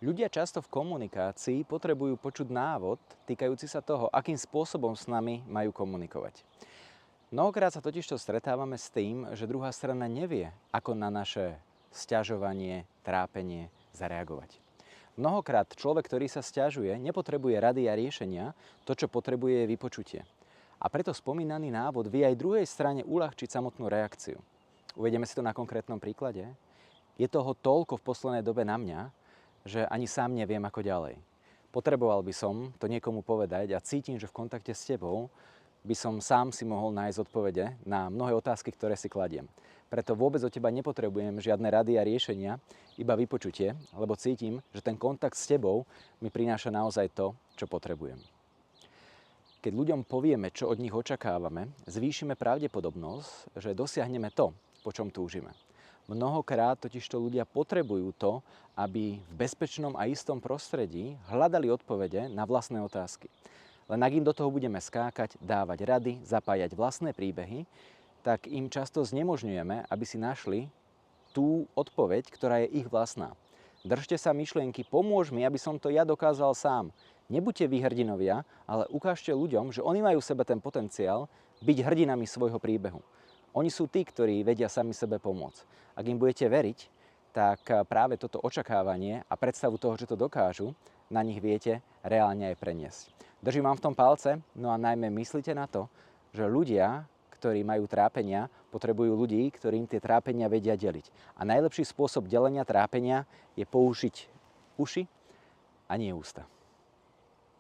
Ľudia často v komunikácii potrebujú počuť návod týkajúci sa toho, akým spôsobom s nami majú komunikovať. Mnohokrát sa totižto stretávame s tým, že druhá strana nevie, ako na naše sťažovanie, trápenie zareagovať. Mnohokrát človek, ktorý sa sťažuje, nepotrebuje rady a riešenia, to, čo potrebuje, je vypočutie. A preto spomínaný návod vie aj druhej strane uľahčiť samotnú reakciu. Uvedieme si to na konkrétnom príklade. Je toho toľko v poslednej dobe na mňa, že ani sám neviem, ako ďalej. Potreboval by som to niekomu povedať a cítim, že v kontakte s tebou by som sám si mohol nájsť odpovede na mnohé otázky, ktoré si kladiem. Preto vôbec od teba nepotrebujem žiadne rady a riešenia, iba vypočutie, lebo cítim, že ten kontakt s tebou mi prináša naozaj to, čo potrebujem. Keď ľuďom povieme, čo od nich očakávame, zvýšime pravdepodobnosť, že dosiahneme to, po čom túžime. Mnohokrát totižto ľudia potrebujú to, aby v bezpečnom a istom prostredí hľadali odpovede na vlastné otázky. Len ak im do toho budeme skákať, dávať rady, zapájať vlastné príbehy, tak im často znemožňujeme, aby si našli tú odpoveď, ktorá je ich vlastná. Držte sa myšlienky, pomôž mi, aby som to ja dokázal sám. Nebuďte vy hrdinovia, ale ukážte ľuďom, že oni majú v sebe ten potenciál byť hrdinami svojho príbehu. Oni sú tí, ktorí vedia sami sebe pomôcť. Ak im budete veriť, tak práve toto očakávanie a predstavu toho, že to dokážu, na nich viete reálne aj preniesť. Držím vám v tom palce, no a najmä myslite na to, že ľudia, ktorí majú trápenia, potrebujú ľudí, ktorým tie trápenia vedia deliť. A najlepší spôsob delenia trápenia je použiť uši a nie ústa.